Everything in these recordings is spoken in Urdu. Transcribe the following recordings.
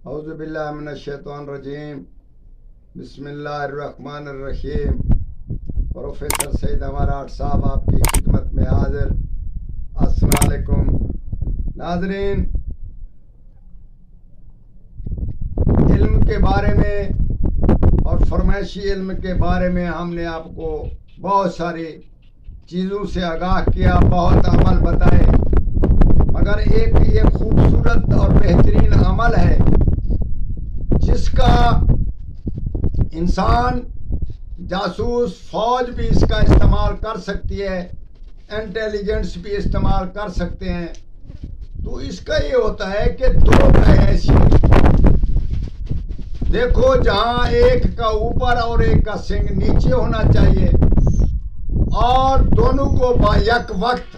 اعوذ باللہ من الشیطان الرجیم بسم اللہ الرحمن الرحیم۔ پروفیسر سید عمر آٹھ صاحب آپ کی خدمت میں حاضر۔ السلام علیکم ناظرین، علم کے بارے میں اور فرمائشی علم کے بارے میں ہم نے آپ کو بہت ساری چیزوں سے آگاہ کیا، بہت عمل بتائے، مگر ایک یہ خوبصورت اور بہترین عمل ہے جس کا انسان جاسوس فوج بھی اس کا استعمال کر سکتی ہے، انٹیلیجنس بھی استعمال کر سکتے ہیں۔ تو اس کا یہ ہوتا ہے کہ دو گائے ایسی دیکھو جہاں ایک کا اوپر اور ایک کا سنگ نیچے ہونا چاہیے، اور دونوں کو با یک وقت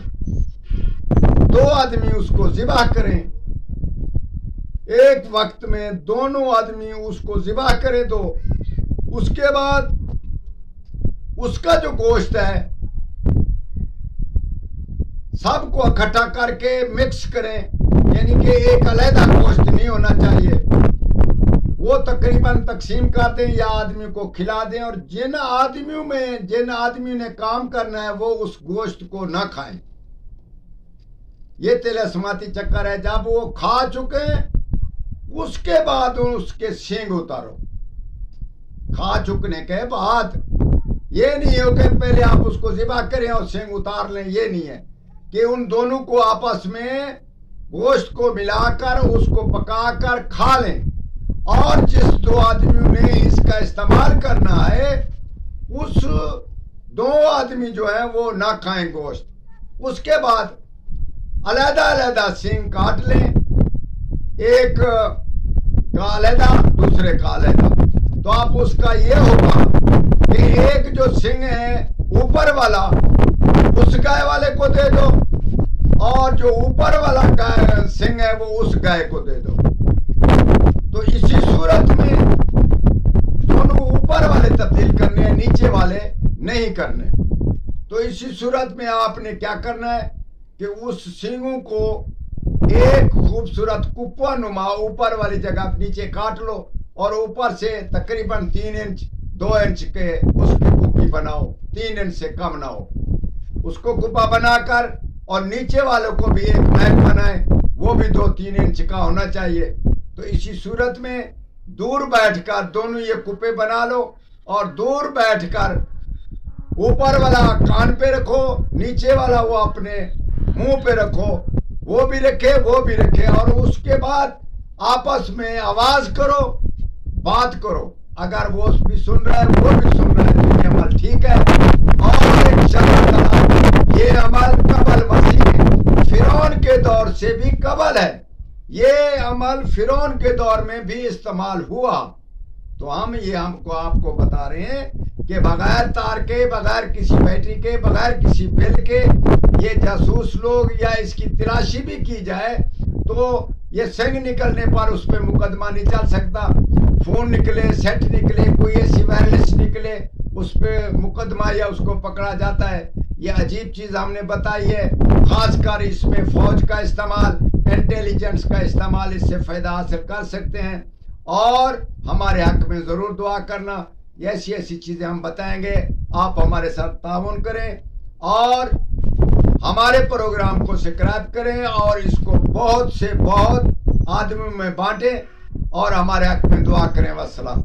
دو آدمی اس کو ذبح کریں، ایک وقت میں دونوں آدمی اس کو ذبح کریں، تو اس کے بعد اس کا جو گوشت ہے سب کو اکٹھا کر کے مکس کریں، یعنی کہ ایک علیحدہ گوشت نہیں ہونا چاہیے، وہ تقریباً تقسیم کر دیں یا آدمی کو کھلا دیں، اور جن آدمیوں نے کام کرنا ہے وہ اس گوشت کو نہ کھائیں۔ یہ طلسماتی چکر ہے۔ جب وہ کھا چکے اس کے بعد اس کے سینگ اتارو۔ کھا چکنے کے بعد یہ نہیں ہو کہ پہلے آپ اس کو ذبح کریں اور سینگ اتار لیں، یہ نہیں ہے کہ ان دونوں کو آپس میں گوشت کو ملا کر اس کو پکا کر کھا لیں، اور جس دو آدمیوں نے اس کا استعمال کرنا ہے اس دو آدمی جو ہے وہ نہ کھائیں گوشت۔ اس کے بعد علیحدہ سینگ کاٹ لیں، ایک کا علیحدہ دوسرے کا علیحدہ، تو آپ اس کا یہ ہوگا کہ ایک جو سنگ ہے اوپر والا اس گائے والے کو دے دو، اور جو اوپر والا سنگ ہے وہ اس گائے کو دے دو۔ تو اسی صورت میں دونوں اوپر والے تبدیل کرنے ہیں، نیچے والے نہیں کرنے۔ تو اسی صورت میں آپ نے کیا کرنا ہے کہ اس سنگوں کو ایک خوبصورت کپوا نما اوپر والی جگہ نیچے کاٹ لو، اور اوپر سے تقریباً 3 انچ 2 انچ کے اس کی کپی بناؤ، 3 انچ سے کم نہ ہو، اس کو کپا بنا کر، اور نیچے والوں کو بھی ایک میک بنائے، وہ بھی 2-3 انچ کا ہونا چاہیے۔ تو اسی صورت میں دور بیٹھ کر دونوں یہ کپے بنا لو، اور دور بیٹھ کر اوپر والا کان پہ رکھو، نیچے والا وہ اپنے منہ پہ رکھو، وہ بھی رکھے، اور اس کے بعد آپس میں آواز کرو، بات کرو، اگر وہ بھی سن رہا ہے وہ بھی سن رہا ہے تو یہ عمل ٹھیک ہے۔ اور انشاءاللہ یہ عمل قبل مسیح فرعون کے دور سے بھی قبل ہے، یہ عمل فرعون کے دور میں بھی استعمال ہوا۔ تو ہم آپ کو بتا رہے ہیں کہ بغیر تار کے، بغیر کسی بیٹری کے، بغیر کسی بل کے یہ جاسوس لوگ، یا اس کی تلاشی بھی کی جائے تو یہ سنگ نکلنے پر اس پہ مقدمہ نہیں چل سکتا، فون نکلے، سیٹ نکلے، کوئی ایسی وائرلیس نکلے اس پہ مقدمہ یا اس کو پکڑا جاتا ہے۔ یہ عجیب چیز ہم نے بتائی ہے، خاص کر اس میں فوج کا استعمال، انٹیلیجنس کا استعمال، اس سے فائدہ حاصل کر سکتے ہیں، اور ہمارے حق میں ضرور دعا کرنا۔ ایسی چیزیں ہم بتائیں گے، آپ ہمارے ساتھ تعاون کریں، اور ہمارے پروگرام کو سبسکرائب کریں، اور اس کو بہت سے بہت آدمیوں میں بانٹیں، اور ہمارے حق میں دعا کریں۔ والسلام۔